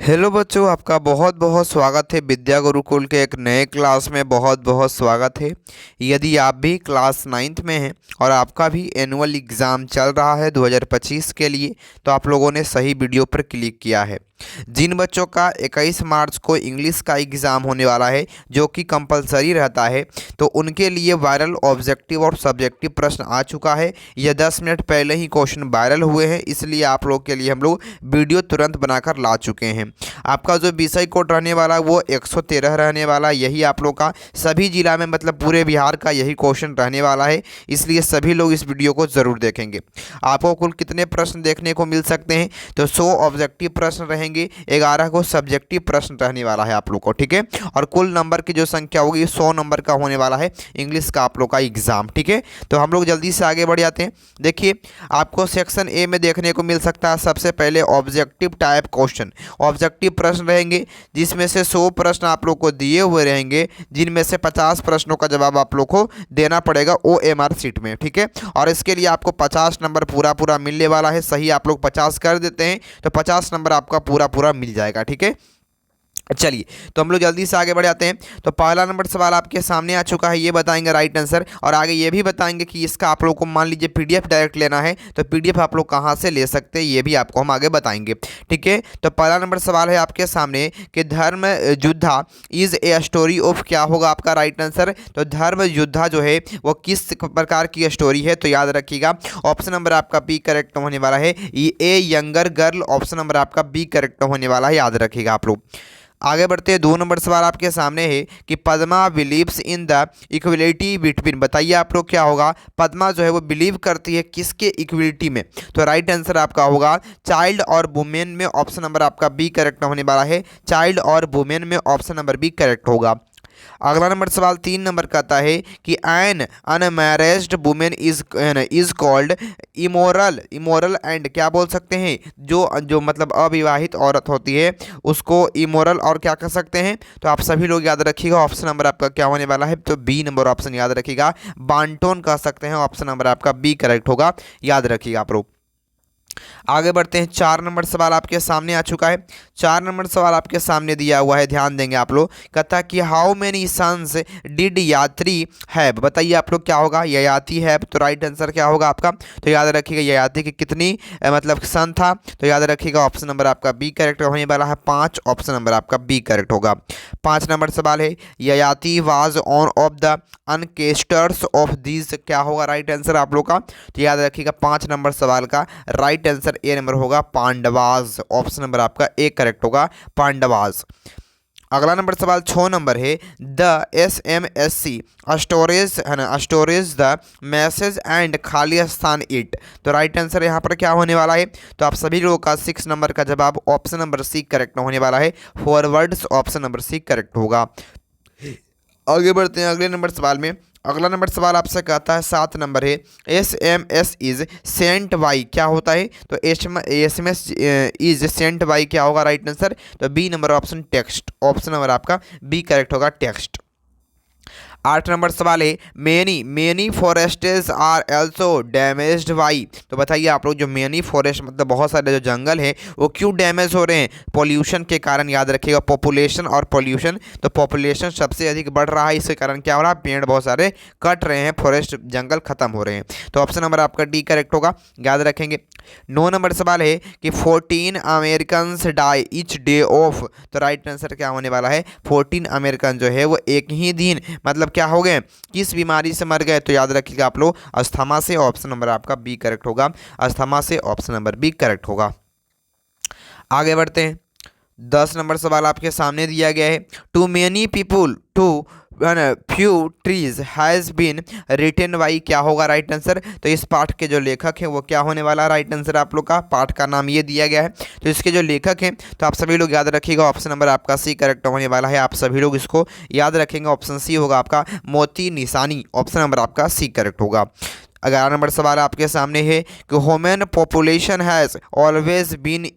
Hello बच्चों, आपका बहुत बहुत स्वागत है विद्या गुरुकुल के एक नए क्लास में। बहुत बहुत स्वागत है। यदि आप भी क्लास 9th में हैं और आपका भी एनुअल एग्ज़ाम चल रहा है 2025 के लिए, तो आप लोगों ने सही वीडियो पर क्लिक किया है। जिन बच्चों का 21 मार्च को इंग्लिश का एग्ज़ाम होने वाला है, जो कि कंपलसरी रहता है, तो उनके लिए वायरल ऑब्जेक्टिव और सब्जेक्टिव प्रश्न आ चुका है। यह 10 मिनट पहले ही क्वेश्चन वायरल हुए हैं, इसलिए आप लोग के लिए हम लोग वीडियो तुरंत बनाकर ला चुके हैं। आपका जो विषय कोड रहने वाला है वो 113 रहने वाला। यही आप लोग का सभी जिला में, मतलब पूरे बिहार का यही क्वेश्चन रहने वाला है, इसलिए सभी लोग इस वीडियो को ज़रूर देखेंगे। आपको कुल कितने प्रश्न देखने को मिल सकते हैं? तो 100 ऑब्जेक्टिव प्रश्न रहेंगे, 11 को सब्जेक्टिव प्रश्न रहने वाला है आप लोग को, ठीक है। और कुल नंबर की जो संख्या होगी 100 नंबर का होने वाला है इंग्लिश का आप लोग का एग्ज़ाम, ठीक है। तो हम लोग जल्दी से आगे बढ़ जाते हैं। देखिए, आपको सेक्शन ए में देखने को मिल सकता है सबसे पहले ऑब्जेक्टिव टाइप क्वेश्चन। ऑब्जेक्टिव प्रश्न रहेंगे जिसमें से 100 प्रश्न आप लोग को दिए हुए रहेंगे, जिनमें से 50 प्रश्नों का जवाब आप लोग को देना पड़ेगा OMR सीट में, ठीक है। और इसके लिए आपको 50 नंबर पूरा पूरा मिलने वाला है। सही आप लोग 50 कर देते हैं तो 50 नंबर आपका पूरा पूरा मिल जाएगा, ठीक है। चलिए, तो हम लोग जल्दी से आगे बढ़ जाते हैं। तो पहला नंबर सवाल आपके सामने आ चुका है, ये बताएंगे राइट आंसर, और आगे ये भी बताएंगे कि इसका आप लोग को मान लीजिए PDF डायरेक्ट लेना है तो PDF आप लोग कहाँ से ले सकते हैं, ये भी आपको हम आगे बताएंगे, ठीक है। तो पहला नंबर सवाल है आपके सामने कि धर्म योद्धा इज़ ए स्टोरी ऑफ, क्या होगा आपका राइट आंसर? तो धर्म योद्धा जो है वो किस प्रकार की स्टोरी है? तो याद रखिएगा, ऑप्शन नंबर आपका बी करेक्ट होने वाला है। ए यंगर गर्ल, ऑप्शन नंबर आपका बी करेक्ट होने वाला है, याद रखिएगा आप लोग। आगे बढ़ते हैं। 2 नंबर सवाल आपके सामने है कि Padma believes in the equality between, बताइए आप लोग क्या होगा? पद्मा जो है वो बिलीव करती है किसके इक्वलिटी में? तो राइट आंसर आपका होगा चाइल्ड और वुमेन में, ऑप्शन नंबर आपका बी करेक्ट होने वाला है। चाइल्ड और वुमेन में ऑप्शन नंबर बी करेक्ट होगा। अगला नंबर सवाल 3 नंबर कहता है कि an unmarried women is called immoral. Immoral and क्या बोल सकते हैं? जो जो मतलब अविवाहित औरत होती है उसको इमोरल और क्या कह सकते हैं? तो आप सभी लोग याद रखिएगा, ऑप्शन नंबर आपका क्या होने वाला है? तो बी नंबर ऑप्शन याद रखिएगा, बांटोन कह सकते हैं, ऑप्शन नंबर आपका बी करेक्ट होगा, याद रखिएगा आप लोग। आगे बढ़ते हैं। 4 नंबर सवाल आपके सामने आ चुका है। 4 नंबर सवाल आपके सामने दिया हुआ है, ध्यान देंगे आप लोग। कहता कि हाउ मेनी सन्स डिड यात्री हैव, बताइए आप लोग क्या होगा? ययाति हैव, तो राइट आंसर क्या होगा आपका? तो याद रखिएगा ययाति की कितनी मतलब सन था, तो याद रखिएगा ऑप्शन नंबर आपका बी करेक्ट होने वाला है 5, ऑप्शन नंबर आपका बी करेक्ट होगा। 5 नंबर सवाल है Yayati was one of the ancestors of these, क्या होगा राइट आंसर आप लोग का? तो याद रखिएगा 5 नंबर सवाल का राइट आंसर ए नंबर होगा पांडवास, ऑप्शन नंबर आपका ए करेक्ट होगा, पांडवास। अगला नंबर सवाल 6 नंबर है द SMSC स्टोरेज है ना, स्टोरेज द मैसेज एंड खाली स्थान इट, तो राइट आंसर यहाँ पर क्या होने वाला है? तो आप सभी लोगों का 6 नंबर का जवाब ऑप्शन नंबर सी करेक्ट होने वाला है, forwards, option number C correct होगा। आगे बढ़ते हैं अगले नंबर सवाल में। अगला नंबर सवाल आपसे कहता है 7 नंबर है SMS इज सेंट बाई, क्या होता है? तो SMS इज सेंट बाई क्या होगा राइट आंसर? तो B number option text, option number आपका बी करेक्ट होगा, टेक्स्ट। 8 नंबर सवाल है many forests are also damaged by, तो बताइए आप लोग जो मेनी फॉरेस्ट मतलब बहुत सारे जो जंगल हैं वो क्यों डैमेज हो रहे हैं? पॉल्यूशन के कारण, याद रखिएगा पॉपुलेशन और पॉल्यूशन। तो पॉपुलेशन सबसे अधिक बढ़ रहा है, इसके कारण क्या हो रहा है? पेड़ बहुत सारे कट रहे हैं, फॉरेस्ट जंगल खत्म हो रहे हैं, तो ऑप्शन नंबर आपका डी करेक्ट होगा, याद रखेंगे। 9 नंबर सवाल है कि 14 American die each day of, तो राइट आंसर क्या होने वाला है? 14 अमेरिकन जो है वो एक ही दिन मतलब क्या हो गए, किस बीमारी से मर गए? तो याद रखिएगा आप लोग अस्थमा से, ऑप्शन नंबर आपका बी करेक्ट होगा, अस्थमा से, ऑप्शन नंबर बी करेक्ट होगा। आगे बढ़ते हैं। 10 नंबर सवाल आपके सामने दिया गया है too many people too few trees has been written by, क्या होगा राइट आंसर? तो इस पाठ के जो लेखक हैं वो क्या होने वाला राइट आंसर आप लोग का? पाठ का नाम ये दिया गया है, तो इसके जो लेखक हैं तो आप सभी लोग याद रखिएगा ऑप्शन नंबर आपका सी करेक्ट होने वाला है, आप सभी लोग इसको याद रखेंगे, ऑप्शन सी होगा आपका मोती निशानी, ऑप्शन नंबर आपका सी करेक्ट होगा। 11 नंबर सवाल आपके सामने है कि human population has always been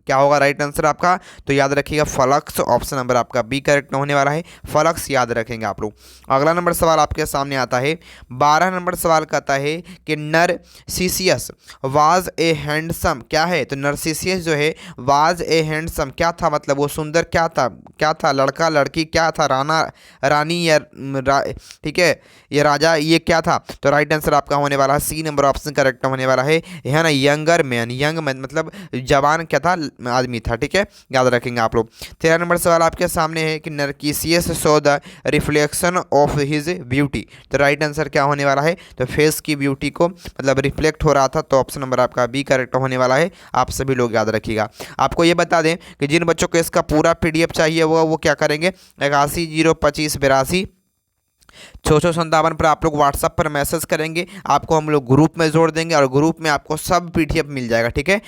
क्या होगा राइट आंसर आपका? तो याद रखिएगा फलक्स, ऑप्शन नंबर आपका बी करेक्ट होने वाला है, फलक्स याद रखेंगे आप लोग। अगला नंबर सवाल आपके सामने आता है, 12 नंबर सवाल कहता है कि नरसिसियस वाज ए हैंडसम, क्या है? तो नरसिसियस जो है वाज ए हैंडसम, क्या था? मतलब वो सुंदर क्या था? क्या था? लड़का लड़की क्या था? राना रानी या ठीक है, ये राजा, ये क्या था? तो राइट आंसर आपका होने वाला है सी नंबर ऑप्शन करेक्ट होने वाला है ना, यंगर मैन, यंग मैन मतलब जवान क्या था? आदमी था, ठीक है, याद रखेंगे आप लोग। 13 नंबर सवाल आपके सामने है कि Narcissus saw the reflection of his beauty, तो राइट आंसर क्या होने वाला है? तो फेस की ब्यूटी को मतलब रिफ्लेक्ट हो रहा था, तो ऑप्शन नंबर आपका बी करेक्ट होने वाला है, आप सभी लोग याद रखिएगा। आपको ये बता दें कि जिन बच्चों को इसका पूरा पीडीएफ चाहिए वो क्या करेंगे, 81 025 82 657 पर आप लोग व्हाट्सएप पर मैसेज करेंगे, आपको हम लोग ग्रुप में जोड़ देंगे और ग्रुप में आपको सब पीडीएफ मिल जाएगा, ठीक है।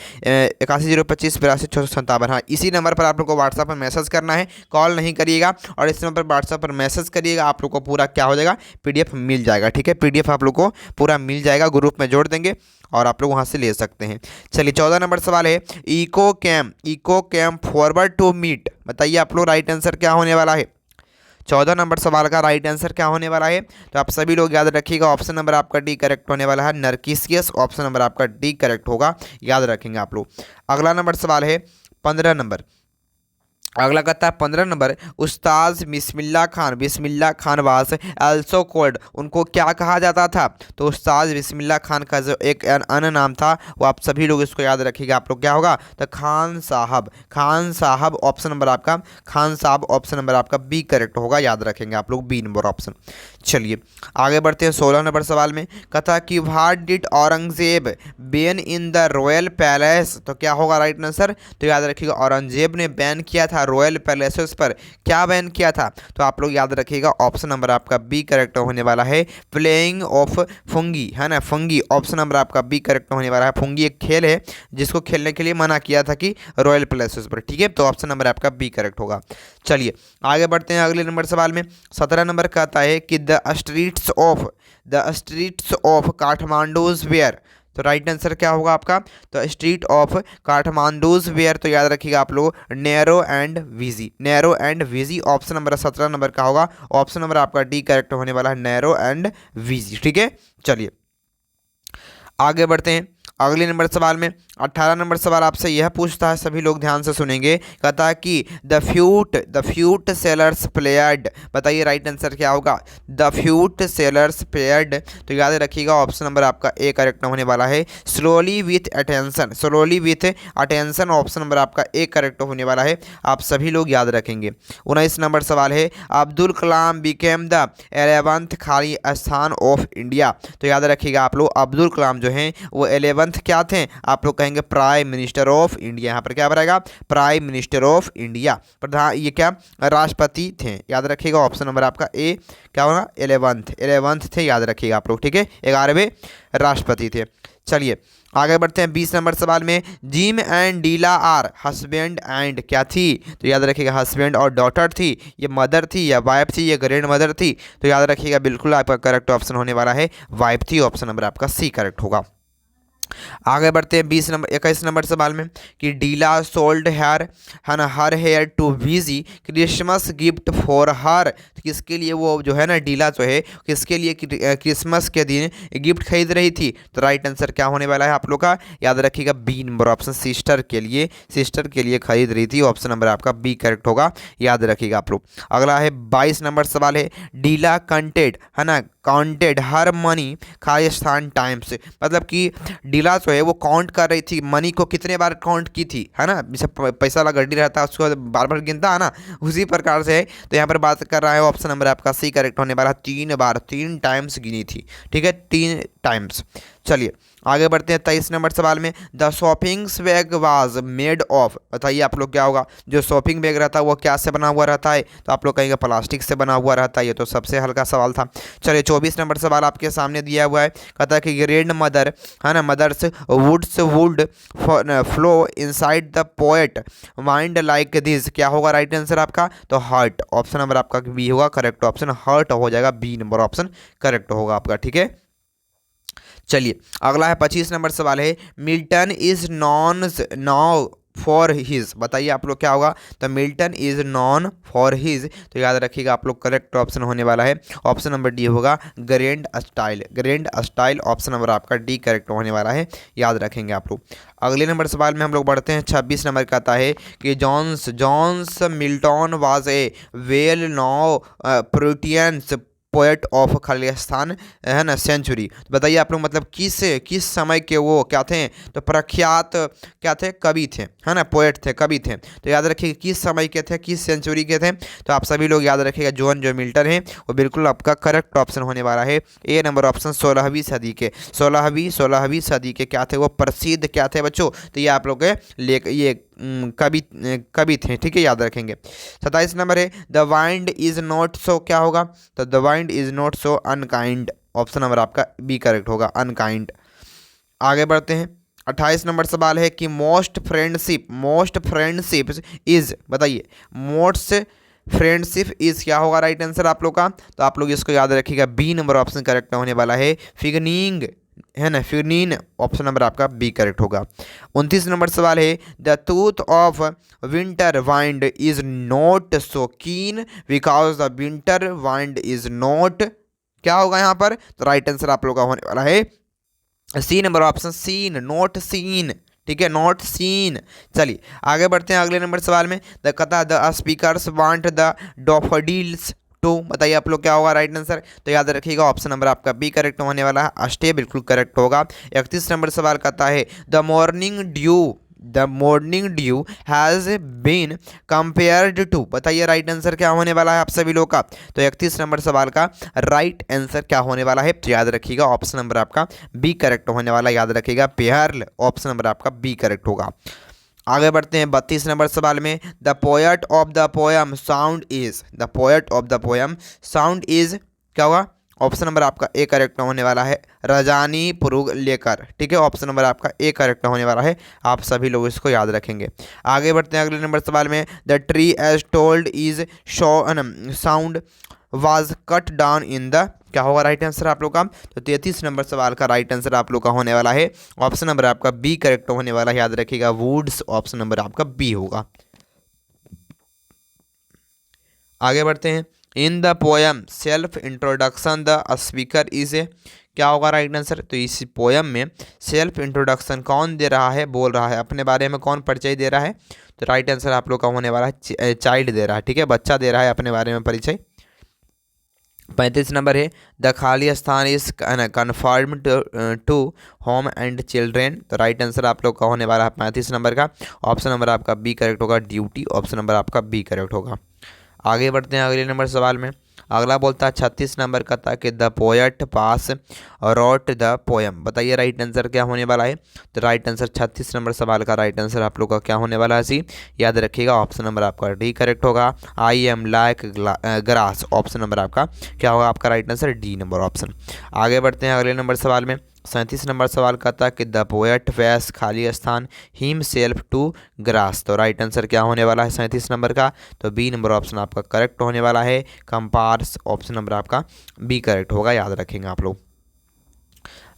81 025 82 657, हाँ इसी नंबर पर आप लोग को व्हाट्सएप पर मैसेज करना है, कॉल नहीं करिएगा, और इस नंबर पर व्हाट्सएप पर मैसेज करिएगा, आप लोग को पूरा क्या हो जाएगा, पीडीएफ मिल जाएगा, ठीक है। पीडीएफ आप लोग को पूरा मिल जाएगा, ग्रुप में जोड़ देंगे और आप लोग वहाँ से ले सकते हैं। चलिए 14 नंबर सवाल है, echo came forward to meet, बताइए आप लोग राइट आंसर क्या होने वाला है? 14 नंबर सवाल का राइट आंसर क्या होने वाला है? तो आप सभी लोग याद रखिएगा, ऑप्शन नंबर आपका डी करेक्ट होने वाला है, नरकिसियस, ऑप्शन नंबर आपका डी करेक्ट होगा, याद रखेंगे आप लोग। अगला नंबर सवाल है 15 नंबर, अगला कहता है 15 नंबर, उस्ताद बिस्मिल्लाह खान वास एल्सो कॉल्ड, उनको क्या कहा जाता था? तो उस्ताद बिस्मिल्लाह खान का जो एक अन्य नाम था वो आप सभी लोग इसको याद रखिएगा, आप लोग क्या होगा? तो खान साहब, ऑप्शन नंबर आपका खान साहब, ऑप्शन नंबर आपका बी करेक्ट होगा, याद रखेंगे आप लोग बी नंबर ऑप्शन। चलिए आगे बढ़ते हैं 16 नंबर सवाल में, कथा कि what did Aurangzeb ban in the royal palace, तो क्या होगा राइट आंसर? तो याद रखिएगा औरंगजेब ने बैन किया था रॉयल पैलेसेस पर, क्या बैन किया था? तो आप लोग याद रखिएगा ऑप्शन नंबर आपका बी करेक्ट होने वाला है, प्लेइंग ऑफ फंगी, है ना, फंगी, ऑप्शन नंबर आपका बी करेक्ट होने वाला है। फंगी एक खेल है जिसको खेलने के लिए मना किया था कि रॉयल पैलेसेस पर, ठीक है, तो ऑप्शन नंबर आपका बी करेक्ट होगा। चलिए आगे बढ़ते हैं अगले नंबर सवाल में, 17 नंबर कहता है कि the streets of Kathmandu's where, तो राइट आंसर क्या होगा आपका? तो स्ट्रीट ऑफ काठमांडूज वेयर, तो याद रखिएगा आप लोग नैरो एंड विजी, ऑप्शन नंबर 17 नंबर का होगा, ऑप्शन नंबर आपका डी करेक्ट होने वाला है, नैरो एंड विजी, ठीक है। चलिए आगे बढ़ते हैं अगले नंबर सवाल में, 18 नंबर सवाल आपसे यह पूछता है, सभी लोग ध्यान से सुनेंगे, कहता है कि द फ्यूट सेलर्स प्लेयर्ड, बताइए राइट आंसर क्या होगा? द फ्यूट सेलर्स प्लेयर्ड, तो याद रखिएगा ऑप्शन नंबर आपका ए करेक्ट होने वाला है, slowly with attention, option number आपका ए करेक्ट होने वाला है, आप सभी लोग याद रखेंगे। 19 नंबर सवाल है, Abdul Kalam became the 11th खाली स्थान ऑफ इंडिया, तो याद रखिएगा आप लोग अब्दुल कलाम जो हैं वो 11th क्या थे? आप लोग कहेंगे प्राइम मिनिस्टर ऑफ इंडिया, यहाँ पर क्या बनेगा? प्राइम मिनिस्टर ऑफ इंडिया, प्रधान, ये क्या राष्ट्रपति थे, याद रखिएगा ऑप्शन नंबर आपका ए क्या होगा? 11th थे, याद रखिएगा आप लोग, ठीक है, 11वें राष्ट्रपति थे। चलिए आगे बढ़ते हैं 20 नंबर सवाल में, Jim and Della are husband and क्या थी? तो याद रखिएगा हस्बैंड और डॉटर थी, ये मदर थी या वाइफ थी, ये ग्रैंड मदर थी, तो याद रखिएगा बिल्कुल आपका करेक्ट ऑप्शन होने वाला है वाइफ थी, ऑप्शन नंबर आपका सी करेक्ट होगा। आगे बढ़ते हैं 21 नंबर सवाल में कि डीला सोल्ड हेयर, है ना, हर हेयर टू वीजी क्रिसमस गिफ्ट फॉर हर, किसके लिए वो जो है ना डीला जो है किसके लिए क्रिसमस के दिन गिफ्ट खरीद रही थी? तो राइट आंसर क्या होने वाला है आप लोग का? याद रखिएगा बी नंबर ऑप्शन, सिस्टर के लिए खरीद रही थी, ऑप्शन नंबर आपका बी करेक्ट होगा, याद रखिएगा आप लोग। अगला है 22 नंबर सवाल है, डीला कंटेड, है ना, काउंटेड हर मनी खालिस्तान टाइम्स, मतलब कि डीला जो है वो काउंट कर रही थी मनी को, कितने बार काउंट की थी, है ना, जैसे पैसा वाला गड्डी रहता है उसको बार बार गिनता है ना, उसी प्रकार से है, तो यहाँ पर बात कर रहा है ऑप्शन नंबर आपका सी करेक्ट होने वाला, 3 बार 3 टाइम्स गिनी थी, ठीक है, 3 टाइम्स। चलिए आगे बढ़ते हैं 23 नंबर सवाल में, the shopping bag was made of, बताइए आप लोग क्या होगा? जो शॉपिंग बैग रहता है वो क्या से बना हुआ रहता है? तो आप लोग कहेंगे प्लास्टिक से बना हुआ रहता है, ये तो सबसे हल्का सवाल था। चलिए 24 नंबर सवाल आपके सामने दिया हुआ है, कहता है कि ग्रैंड मदर, है ना, mothers woods would flow inside the poet mind like this, क्या होगा राइट आंसर आपका? तो हर्ट, ऑप्शन नंबर आपका बी होगा करेक्ट ऑप्शन, हर्ट हो जाएगा, बी नंबर ऑप्शन करेक्ट होगा आपका, ठीक है। चलिए अगला है 25 नंबर सवाल है, Milton is non now for his, बताइए आप लोग क्या होगा, तो Milton is non for his, तो याद रखिएगा आप लोग करेक्ट ऑप्शन होने वाला है ऑप्शन नंबर डी होगा grand style, grand style option number आपका डी करेक्ट होने वाला है, याद रखेंगे आप लोग। अगले नंबर सवाल में हम लोग बढ़ते हैं। 26 नंबर का आता है कि Johns Milton was a well known Protestant poet of खालिस्तान है ना सेंचुरी, तो बताइए आप लोग मतलब किस समय के वो क्या थे, तो प्रख्यात क्या थे, कवि थे, है ना, पोएट थे, कवि थे, तो याद रखिएगा किस समय के थे, किस सेंचुरी के थे, तो आप सभी लोग याद रखिएगा जॉन जो मिल्टन है वो बिल्कुल आपका करेक्ट ऑप्शन होने वाला है ए नंबर ऑप्शन। 16वीं सदी के 16वीं सदी के क्या थे, वो प्रसिद्ध क्या थे बच्चों, तो ये आप लोग ये कवि थे, ठीक है, याद रखेंगे। 27 नंबर है द वाइंड इज नॉट सो, क्या होगा, तो the wind is not so unkind, option number आपका बी करेक्ट होगा, अनकाइंड। आगे बढ़ते हैं। 28 नंबर सवाल है कि मोस्ट फ्रेंडशिप इज, बताइए मोस्ट फ्रेंडशिप इज क्या होगा राइट आंसर आप लोग का, तो आप लोग इसको याद रखिएगा बी नंबर ऑप्शन करेक्ट होने वाला है फिगनिंग, है ना, फिगनीन, ऑप्शन नंबर आपका बी करेक्ट होगा। 29 नंबर सवाल है the tooth of winter wind is not so keen because the winter wind is not, क्या होगा यहाँ पर, तो राइट आंसर आप लोग का होने वाला है C number option, seen, not seen, ठीक है, नॉट सीन। चलिए आगे बढ़ते हैं अगले नंबर सवाल में। द कथा the speakers want the daffodils to, बताइए आप लोग क्या होगा राइट आंसर, तो याद रखिएगा ऑप्शन नंबर आपका बी करेक्ट होने वाला है, अष्टे बिल्कुल करेक्ट होगा। 31 नंबर सवाल कहता है the morning dew has been compared to, बताइए राइट आंसर क्या होने वाला है आप सभी लोग का, तो 31 नंबर सवाल का राइट आंसर क्या होने वाला है, तो याद रखिएगा ऑप्शन नंबर आपका बी करेक्ट होने वाला है, याद रखिएगा पेयर्ल, ऑप्शन नंबर आपका बी करेक्ट होगा। आगे बढ़ते हैं 32 नंबर सवाल में। The poet of the poem sound is, the poet of the poem sound is क्या होगा, ऑप्शन नंबर आपका ए करेक्ट होने वाला है रजानी पुरुग लेकर, ठीक है, ऑप्शन नंबर आपका ए करेक्ट होने वाला है, आप सभी लोग इसको याद रखेंगे। आगे बढ़ते हैं अगले नंबर सवाल में। The tree as told is sound was cut down in the, क्या होगा राइट आंसर आप लोग का, तो 33 नंबर सवाल का राइट आंसर आप लोग का होने वाला है ऑप्शन नंबर आपका बी करेक्ट होने वाला है, याद रखिएगा वुड्स, ऑप्शन नंबर आपका बी होगा। आगे बढ़ते हैं। In the poem self introduction the speaker is a, क्या होगा राइट आंसर, तो इस पोयम में सेल्फ इंट्रोडक्शन कौन दे रहा है, बोल रहा है, अपने बारे में कौन परिचय दे रहा है, तो राइट आंसर आप लोग का होने वाला है चाइल्ड दे रहा है, ठीक है, बच्चा दे रहा है अपने बारे में परिचय। 35 नंबर है द खालिस्तान is confirmed to home and children, तो राइट आंसर आप लोग का होने वाला है 35 नंबर का, ऑप्शन नंबर आपका बी करेक्ट होगा ड्यूटी, ऑप्शन नंबर आपका बी करेक्ट होगा। आगे बढ़ते हैं अगले नंबर सवाल में। अगला बोलता है 36 नंबर का था कि the poet pass wrote the poem, बताइए राइट आंसर क्या होने वाला है, तो राइट आंसर 36 नंबर सवाल का राइट आंसर आप लोग का क्या होने वाला है सी, याद रखिएगा ऑप्शन नंबर आपका डी करेक्ट होगा I am like grass, option number आपका क्या होगा आपका right answer D number option. आगे बढ़ते हैं अगले नंबर सवाल में। 37 नंबर सवाल का था कि द पोएट वैस खालिस्तान हिम सेल्फ टू ग्रास, तो राइट आंसर क्या होने वाला है 37 नंबर का, तो बी नंबर ऑप्शन आपका करेक्ट होने वाला है कंपार्स, ऑप्शन नंबर आपका बी करेक्ट होगा, याद रखेंगे आप लोग।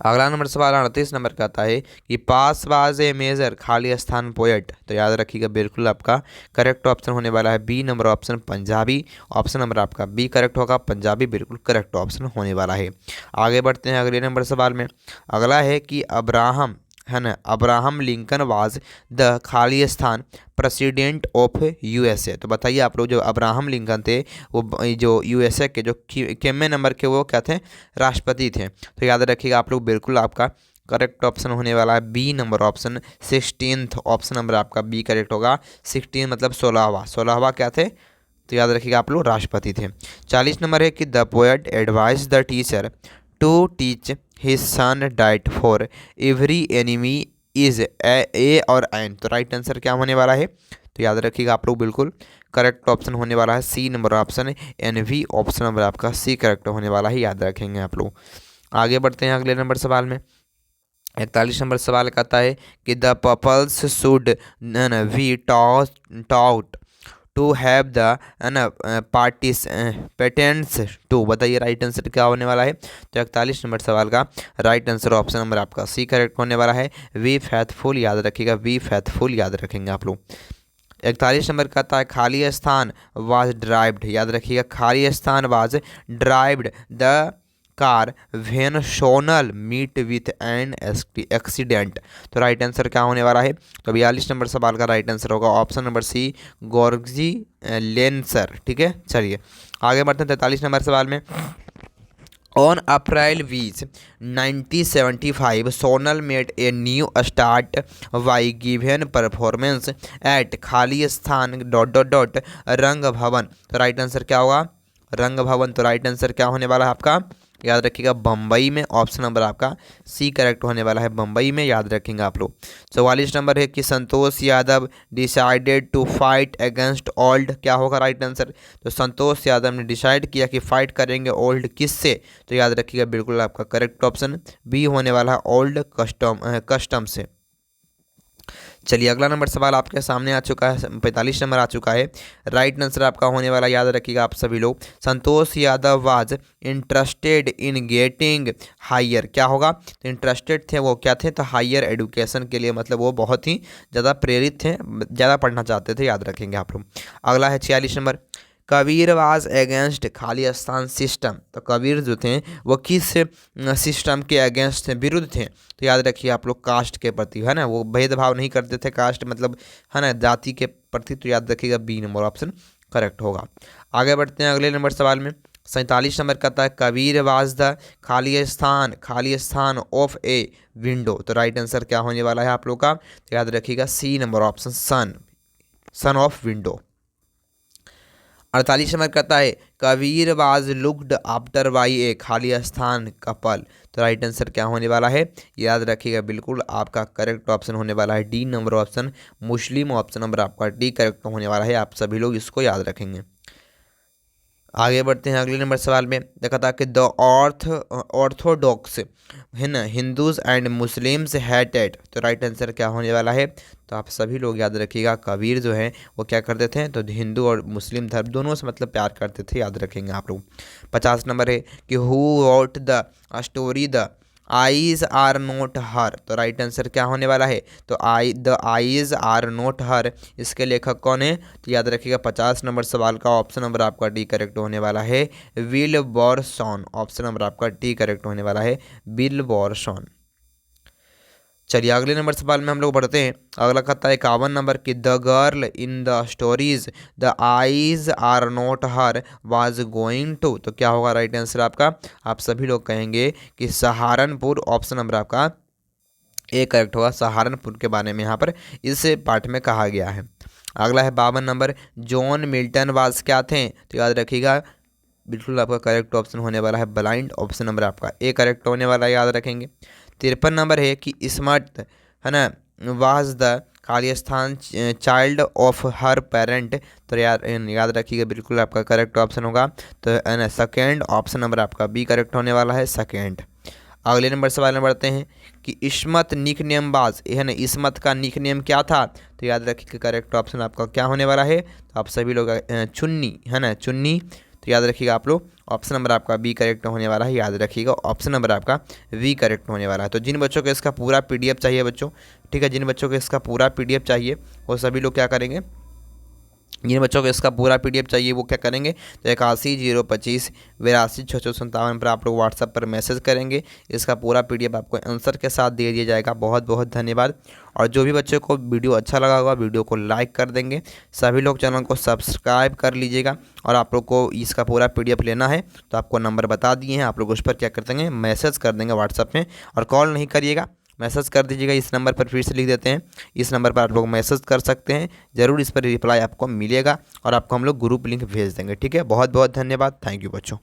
अगला नंबर सवाल 38 नंबर का आता है कि पास बाज ए मेजर खालिस्तान पोएट, तो याद रखिएगा बिल्कुल आपका करेक्ट ऑप्शन होने वाला है B number option Punjabi, option number आपका बी करेक्ट होगा, पंजाबी बिल्कुल करेक्ट ऑप्शन होने वाला है। आगे बढ़ते हैं अगले नंबर सवाल में। अगला है कि अब्राहम, है ना, Abraham Lincoln was the Khalistan president of USA, तो बताइए आप लोग जो अब्राहम लिंकन थे वो जो यूएसए के जो केमे नंबर के वो क्या थे, राष्ट्रपति थे, तो याद रखिएगा आप लोग बिल्कुल आपका करेक्ट ऑप्शन होने वाला है B number option 16th, option number आपका बी करेक्ट होगा। 16 मतलब 16वां क्या थे, तो याद रखिएगा आप लोग राष्ट्रपति थे। 40 नंबर है कि the poet advise the teacher to teach his son diet for every enemy is a or an, तो राइट आंसर क्या होने वाला है, तो याद रखिएगा आप लोग बिल्कुल करेक्ट ऑप्शन होने वाला है C number option envy, option number आपका सी करेक्ट होने वाला है, याद रखेंगे आप लोग। आगे बढ़ते हैं अगले नंबर सवाल में। 41 नंबर सवाल कहता है कि the pupils should be taught to have the participants too. बताइए राइट आंसर क्या होने वाला है। तो 41 नंबर सवाल का राइट आंसर ऑप्शन नंबर आपका सी करेक्ट होने वाला है। वी फैथफुल याद रखिएगा, वी फैथफुल याद रखेंगे आप लोग। 41 नंबर का था खाली स्थान वाज ड्राइव्ड, याद रखिएगा खाली स्थान was drived the car when Sonal meet with an accident. तो राइट आंसर क्या होने वाला है। तो 42 नंबर सवाल का राइट आंसर होगा ऑप्शन नंबर सी गॉर्जी लेंसर। ठीक है, चलिए आगे बढ़ते हैं 43 नंबर सवाल में। On April 20 1975 Sonal made a new start Y given performance at खाली स्थान डॉट डॉट डॉट रंग भवन। तो राइट आंसर क्या होगा, रंग भवन। तो राइट आंसर क्या होने वाला है आपका, याद रखिएगा बम्बई में। ऑप्शन नंबर आपका सी करेक्ट होने वाला है, बम्बई में याद रखेंगे आप लोग। 44 नंबर है कि Santosh Yadav decided to fight against old, क्या होगा राइट आंसर। तो संतोष यादव ने डिसाइड किया कि फाइट करेंगे ओल्ड किससे। तो याद रखिएगा बिल्कुल आपका करेक्ट ऑप्शन बी होने वाला है, ओल्ड कस्टम से। चलिए अगला नंबर सवाल आपके सामने आ चुका है, 45 नंबर आ चुका है। राइट आंसर आपका होने वाला याद रखिएगा आप सभी लोग, Santosh Yadav was interested in getting higher, क्या होगा। तो इंटरेस्टेड थे वो, क्या थे, तो हायर एजुकेशन के लिए, मतलब वो बहुत ही ज़्यादा प्रेरित थे, ज़्यादा पढ़ना चाहते थे, याद रखेंगे आप लोग। अगला है 46 नंबर, कबीर वाज अगेंस्ट खाली स्थान सिस्टम। तो कबीर जो थे वो किस सिस्टम के अगेंस्ट थे, विरुद्ध थे। तो याद रखिए आप लोग कास्ट के प्रति, है ना, वो भेदभाव नहीं करते थे, कास्ट मतलब है ना जाति के प्रति। तो याद रखिएगा बी नंबर ऑप्शन करेक्ट होगा। आगे बढ़ते हैं अगले नंबर सवाल में। 47 नंबर का था कबीर वाज द खाली स्थान ऑफ ए विंडो। तो राइट आंसर क्या होने वाला है आप लोग का, तो याद रखिएगा C number option son of window. 48 number कहता है Kabir was looked after by a खाली स्थान कपल। तो राइट आंसर क्या होने वाला है, याद रखिएगा बिल्कुल आपका करेक्ट ऑप्शन होने वाला है डी नंबर ऑप्शन मुस्लिम। ऑप्शन नंबर आपका डी करेक्ट होने वाला है, आप सभी लोग इसको याद रखेंगे। आगे बढ़ते हैं अगले नंबर सवाल में। देखा था कि द ऑर्थोडॉक्स है ना हिंदूज एंड मुस्लिम्स हेटेड। तो राइट आंसर क्या होने वाला है, तो आप सभी लोग याद रखिएगा कबीर जो है वो क्या करते थे, तो हिंदू और मुस्लिम धर्म दोनों से मतलब प्यार करते थे, याद रखेंगे आप लोग। 50 नंबर है कि who wrote the story the eyes are note here. तो राइट आंसर क्या होने वाला है, तो the eyes are note here, इसके लेखक कौन है। तो याद रखिएगा 50 नंबर सवाल का ऑप्शन नंबर आपका डी करेक्ट होने वाला है, विल बॉर्सन। ऑप्शन नंबर आपका डी करेक्ट होने वाला है, विल बॉर्सन। चलिए अगले नंबर सवाल में हम लोग बढ़ते हैं। अगला कहता है 51 नंबर की the girl in the stories the eyes are note her was going to. तो क्या होगा राइट आंसर आपका, आप सभी लोग कहेंगे कि सहारनपुर। ऑप्शन नंबर आपका ए करेक्ट होगा, सहारनपुर के बारे में यहाँ पर इस पार्ट में कहा गया है। अगला है 52 नंबर, जॉन मिल्टन वाज क्या थे। तो याद रखिएगा बिल्कुल आपका करेक्ट ऑप्शन होने वाला है ब्लाइंड। ऑप्शन नंबर आपका ए करेक्ट होने वाला है, याद रखेंगे। 53 नंबर है कि स्मार्ट है ना वाज द खाली स्थान चाइल्ड ऑफ हर पेरेंट। तो याद रखिएगा बिल्कुल आपका करेक्ट ऑप्शन होगा, तो है ना सेकेंड। ऑप्शन नंबर आपका बी करेक्ट होने वाला है, सेकेंड। अगले नंबर सवाल में बढ़ते हैं कि इस्मत निक नेम बाज है ना, इस्मत का निक नेम क्या था। तो याद रखिएगा करेक्ट ऑप्शन आपका क्या होने वाला है, तो आप सभी लोग चुन्नी है ना, चुन्नी। तो याद रखिएगा आप लोग ऑप्शन नंबर आपका बी करेक्ट होने वाला है, याद रखिएगा ऑप्शन नंबर आपका वी करेक्ट होने वाला है। तो जिन बच्चों को इसका पूरा पीडीएफ चाहिए बच्चों, ठीक है, जिन बच्चों को इसका पूरा पीडीएफ चाहिए वो सभी लोग क्या करेंगे, जिन बच्चों को इसका पूरा पीडीएफ चाहिए वो क्या करेंगे, तो 81 025 82 6657 पर आप लोग व्हाट्सएप पर मैसेज करेंगे। इसका पूरा पीडीएफ आपको आंसर के साथ दे दिया जाएगा। बहुत बहुत धन्यवाद। और जो भी बच्चों को वीडियो अच्छा लगा होगा वीडियो को लाइक कर देंगे। सभी लोग चैनल को सब्सक्राइब कर लीजिएगा। और आप लोग को इसका पूरा पीडीएफ लेना है तो आपको नंबर बता दिए हैं, आप लोग उस पर क्या कर देंगे, मैसेज कर देंगे व्हाट्सएप में। और कॉल नहीं करिएगा, मैसेज कर दीजिएगा। इस नंबर पर फिर से लिख देते हैं, इस नंबर पर आप लोग मैसेज कर सकते हैं, ज़रूर इस पर रिप्लाई आपको मिलेगा और आपको हम लोग ग्रुप लिंक भेज देंगे। ठीक है, बहुत बहुत धन्यवाद, थैंक यू बच्चों।